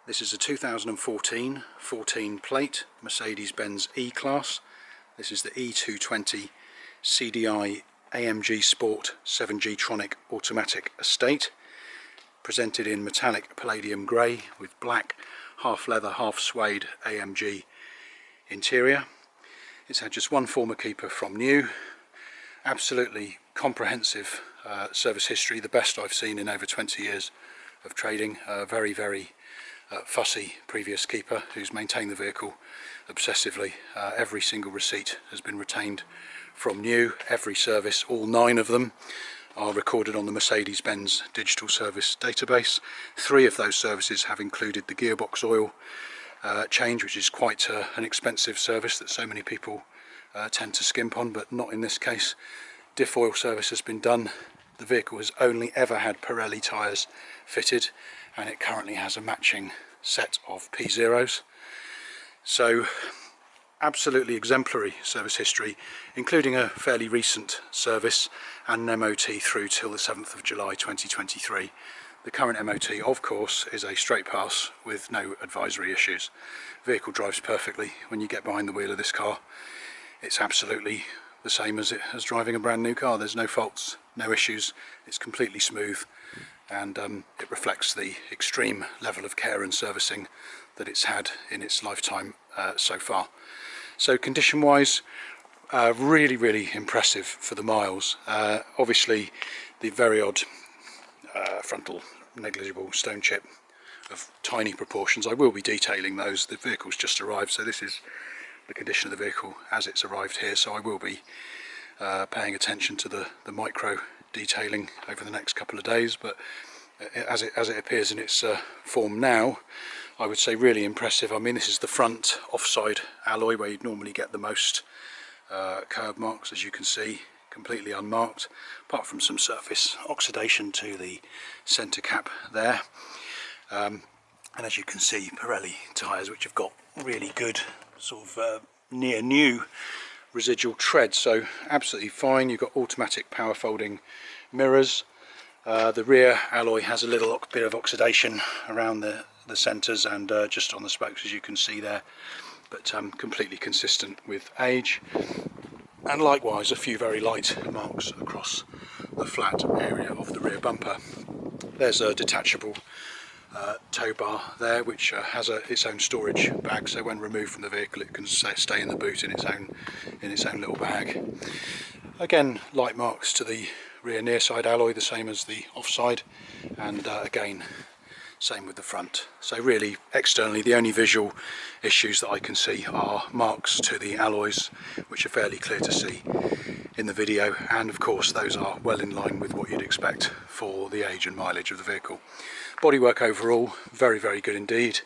This is a 2014 14 plate Mercedes Benz E-Class. This is the E220 CDI AMG Sport 7G-Tronic automatic estate, presented in metallic palladium grey with black half leather half suede AMG interior. It's had just one former keeper from new. Absolutely comprehensive service history, the best I've seen in over 20 years of trading. Very fussy previous keeper who's maintained the vehicle obsessively. Every single receipt has been retained from new. Every service, all 9 of them, are recorded on the Mercedes Benz digital service database. 3 of those services have included the gearbox oil change, which is quite an expensive service that so many people tend to skimp on, but not in this case. Diff oil service has been done. The vehicle has only ever had Pirelli tyres fitted, and it currently has a matching set of P0s. So absolutely exemplary service history, including a fairly recent service and an MOT through till the 7th of July 2023. The current MOT, of course, is a straight pass with no advisory issues. The vehicle drives perfectly. When you get behind the wheel of this car, it's absolutely the same as driving a brand new car. There's no faults, no issues. It's completely smooth, and it reflects the extreme level of care and servicing that it's had in its lifetime so far. So condition wise, really impressive for the miles. Obviously the very odd frontal negligible stone chip of tiny proportions. I will be detailing those. The vehicle's just arrived, so this is the condition of the vehicle as it's arrived here, so I will be paying attention to the micro detailing over the next couple of days. But as it appears in its form now, I would say really impressive. I mean, this is the front offside alloy where you'd normally get the most curb marks, as you can see, completely unmarked, apart from some surface oxidation to the centre cap there. And as you can see, Pirelli tyres, which have got really good sort of near new residual tread, so absolutely fine. You've got automatic power folding mirrors. The rear alloy has a little bit of oxidation around the centres and just on the spokes, as you can see there, but completely consistent with age. And likewise a few very light marks across the flat area of the rear bumper. There's a detachable tow bar there, which has its own storage bag, so when removed from the vehicle it can stay in the boot in its own little bag. Again, light marks to the rear near side alloy, the same as the offside, and again same with the front. So really externally the only visual issues that I can see are marks to the alloys, which are fairly clear to see in the video, and of course those are well in line with what you'd expect for the age and mileage of the vehicle. Bodywork overall very good indeed.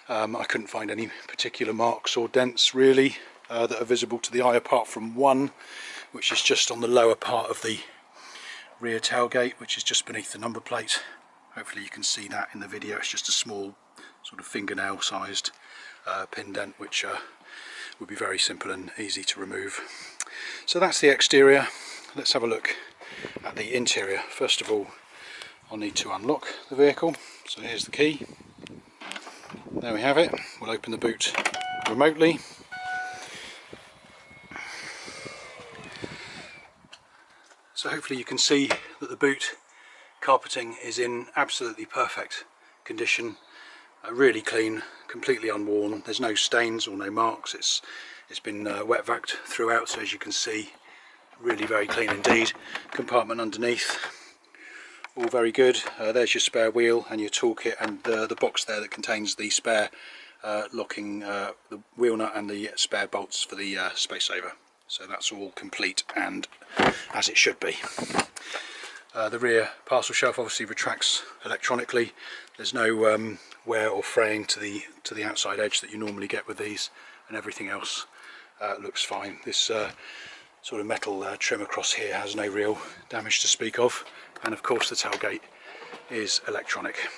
I couldn't find any particular marks or dents really that are visible to the eye, apart from one which is just on the lower part of the rear tailgate, which is just beneath the number plate. Hopefully you can see that in the video. It's just a small sort of fingernail sized pin dent, which would be very simple and easy to remove. So that's the exterior. Let's have a look at the interior. First of all, I'll need to unlock the vehicle, so here's the key. There we have it. We'll open the boot remotely. So hopefully you can see that the boot carpeting is in absolutely perfect condition, really clean, completely unworn. There's no stains or no marks. It's been wet vacuumed throughout, so as you can see, really very clean indeed. Compartment underneath, all very good. There's your spare wheel and your toolkit, and the box there that contains the spare locking the wheel nut and the spare bolts for the space saver. So that's all complete and as it should be. The rear parcel shelf obviously retracts electronically. There's no wear or fraying to the outside edge that you normally get with these, and everything else looks fine. This sort of metal trim across here has no real damage to speak of, and of course the tailgate is electronic.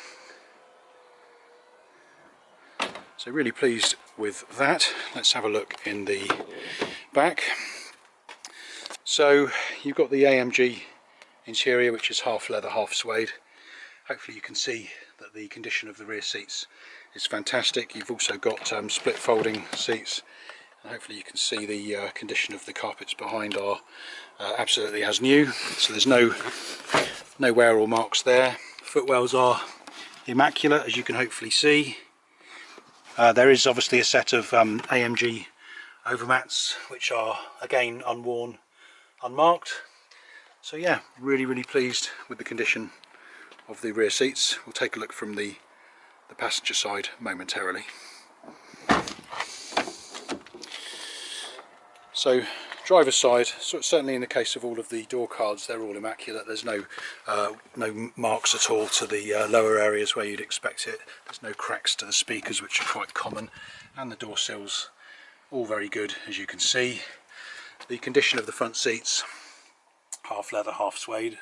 So really pleased with that. Let's have a look in the back. So you've got the AMG interior, which is half leather half suede. Hopefully you can see that the condition of the rear seats is fantastic. You've also got split folding seats, and hopefully you can see the condition of the carpets behind are absolutely as new, so there's no wear or marks there. Footwells are immaculate, as you can hopefully see. There is obviously a set of AMG overmats which are again unworn, unmarked. So yeah, really pleased with the condition of the rear seats. We'll take a look from the passenger side momentarily. So driver's side, certainly in the case of all of the door cards, they're all immaculate. There's no marks at all to the lower areas where you'd expect it. There's no cracks to the speakers, which are quite common, and the door sills all very good, as you can see. The condition of the front seats, half leather, half suede,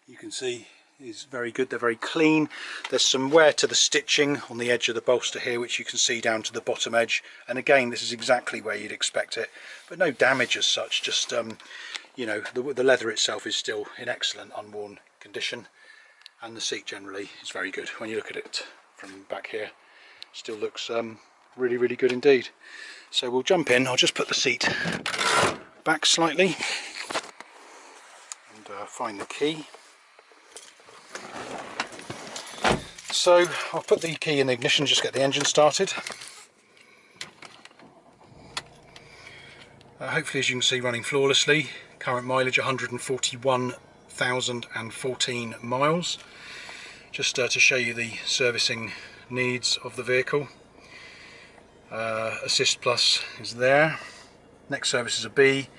you can see is very good. They're very clean. There's some wear to the stitching on the edge of the bolster here, which you can see down to the bottom edge, and again this is exactly where you'd expect it, but no damage as such. Just you know, the leather itself is still in excellent unworn condition, and the seat generally is very good. When you look at it from back here, still looks really good indeed. So we'll jump in. I'll just put the seat back slightly and find the key. So I'll put the key in the ignition, just get the engine started. Hopefully, as you can see, running flawlessly. Current mileage 141,014 miles. Just to show you the servicing needs of the vehicle. Assist Plus is there. Next service is a B,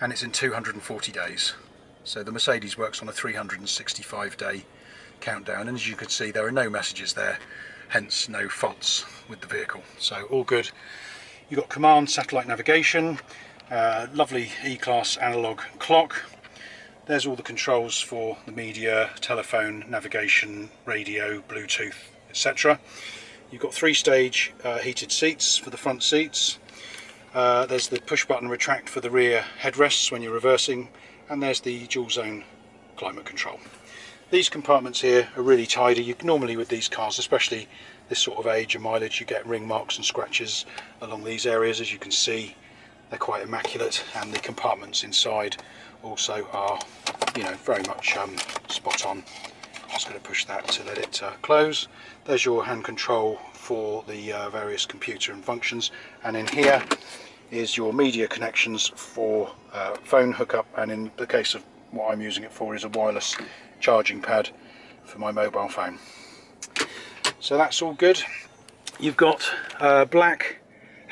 and it's in 240 days. So the Mercedes works on a 365-day countdown, and as you can see, there are no messages there, hence no faults with the vehicle. So all good. You've got Comand satellite navigation, lovely E-Class analog clock. There's all the controls for the media, telephone, navigation, radio, Bluetooth, etc. You've got 3-stage heated seats for the front seats. There's the push button retract for the rear headrests when you're reversing, and there's the dual zone climate control. These compartments here are really tidy. Normally with these cars, especially this sort of age and mileage, you get ring marks and scratches along these areas. As you can see, they're quite immaculate, and the compartments inside also are, you know, very much spot on. Just going to push that to let it close. There's your hand control for the various computer and functions, and in here is your media connections for phone hookup, and in the case of what I'm using it for is a wireless charging pad for my mobile phone. So that's all good. You've got black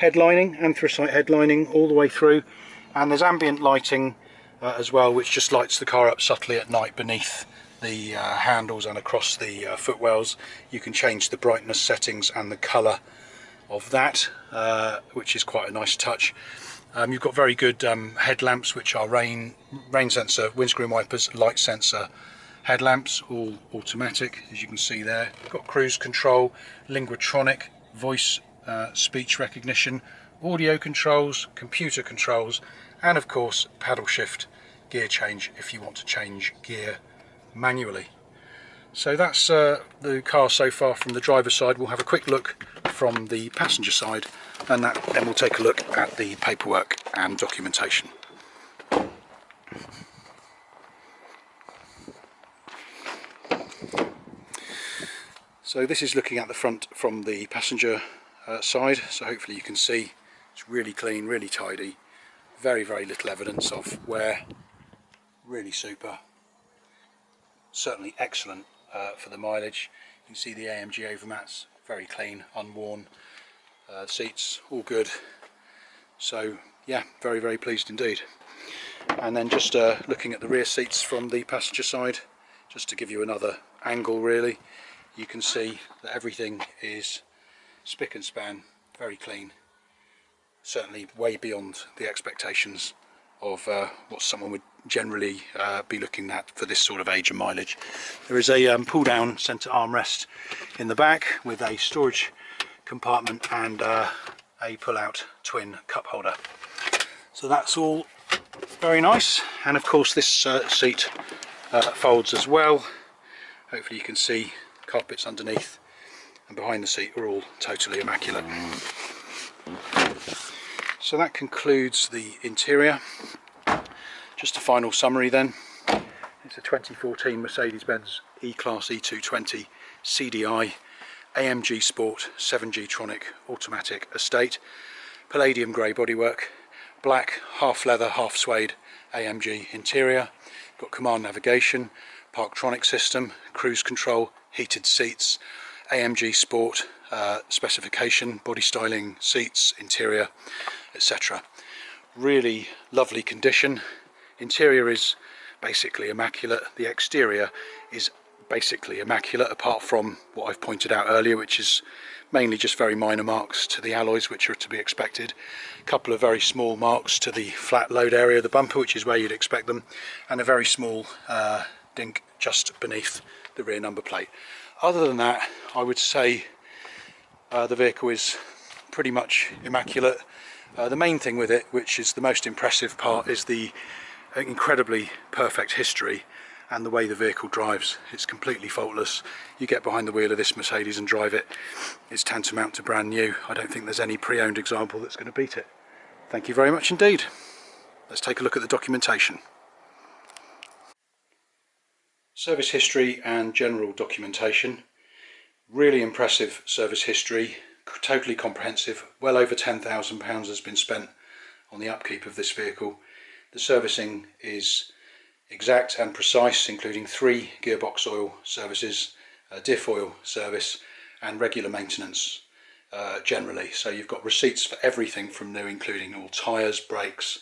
headlining, anthracite headlining all the way through, and there's ambient lighting as well, which just lights the car up subtly at night beneath the handles and across the footwells. You can change the brightness settings and the colour of that, which is quite a nice touch. You've got very good headlamps, which are rain sensor, windscreen wipers, light sensor headlamps, all automatic, as you can see there. You've got cruise control, linguatronic, voice speech recognition, audio controls, computer controls, and of course paddle shift gear change if you want to change gear manually. So that's the car so far from the driver's side. We'll have a quick look from the passenger side, and then we'll take a look at the paperwork and documentation. So this is looking at the front from the passenger side, so hopefully you can see it's really clean, really tidy, very little evidence of wear, really super, certainly excellent for the mileage. You can see the AMG overmats, very clean, unworn, seats all good. So yeah, very pleased indeed. And then just looking at the rear seats from the passenger side, just to give you another angle really, you can see that everything is spick and span, very clean, certainly way beyond the expectations of what someone would generally be looking at for this sort of age and mileage. There is a pull down centre armrest in the back with a storage compartment and a pull out twin cup holder. So that's all very nice, and of course this seat folds as well. Hopefully you can see carpets underneath and behind the seat are all totally immaculate. So that concludes the interior. Just a final summary then. It's a 2014 Mercedes Benz E-Class E220 CDI AMG Sport 7G-Tronic automatic estate. Palladium grey bodywork, black half leather half suede AMG interior. Got Comand navigation, parktronic system, cruise control, heated seats, AMG Sport specification, body styling, seats, interior, etc. Really lovely condition. Interior is basically immaculate. The exterior is basically immaculate, apart from what I've pointed out earlier, which is mainly just very minor marks to the alloys, which are to be expected. A couple of very small marks to the flat load area of the bumper, which is where you'd expect them, and a very small dink just beneath the rear number plate. Other than that, I would say the vehicle is pretty much immaculate. The main thing with it, which is the most impressive part, is the incredibly perfect history and the way the vehicle drives. It's completely faultless. You get behind the wheel of this Mercedes and drive it, it's tantamount to brand new. I don't think there's any pre-owned example that's going to beat it. Thank you very much indeed. Let's take a look at the documentation. Service history and general documentation. Really impressive service history, totally comprehensive. Well over £10,000 has been spent on the upkeep of this vehicle. The servicing is exact and precise, including 3 gearbox oil services, a diff oil service and regular maintenance generally. So you've got receipts for everything from new, including all tyres, brakes,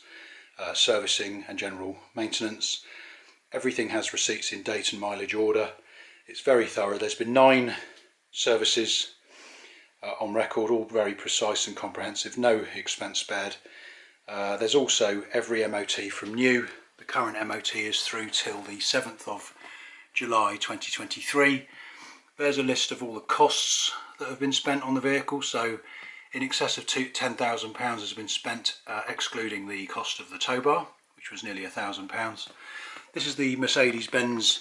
servicing and general maintenance. Everything has receipts in date and mileage order. It's very thorough. There's been 9 services on record, all very precise and comprehensive, no expense spared. There's also every MOT from new. The current MOT is through till the 7th of July 2023. There's a list of all the costs that have been spent on the vehicle. So in excess of £10,000 has been spent, excluding the cost of the tow bar, which was nearly £1,000. This is the Mercedes Benz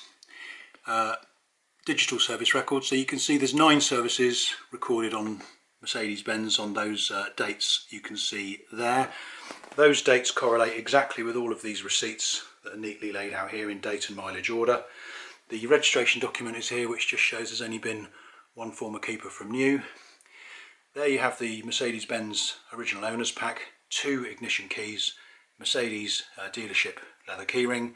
digital service record. So you can see there's 9 services recorded on Mercedes Benz on those dates you can see there. Those dates correlate exactly with all of these receipts that are neatly laid out here in date and mileage order. The registration document is here, which just shows there's only been 1 former keeper from new. There you have the Mercedes Benz original owners pack, 2 ignition keys, Mercedes dealership leather keyring,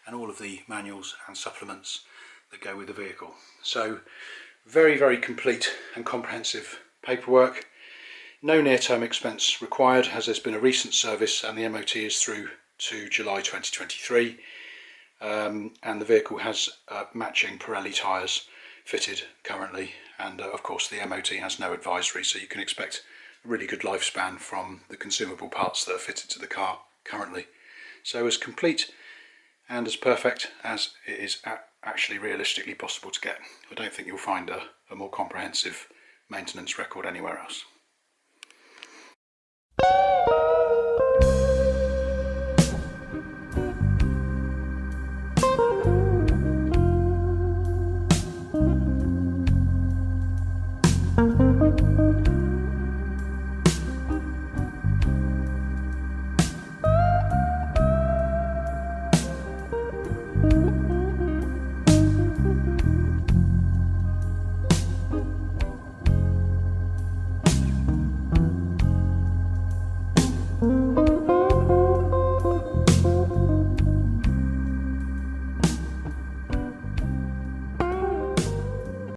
and all of the manuals and supplements that go with the vehicle. So very, very complete and comprehensive paperwork. No near-term expense required, as there's been a recent service and the MOT is through to July 2023, and the vehicle has matching Pirelli tyres fitted currently, and of course the MOT has no advisory, so you can expect a really good lifespan from the consumable parts that are fitted to the car currently. So as complete and as perfect as it is actually realistically possible to get. I don't think you'll find a more comprehensive maintenance record anywhere else.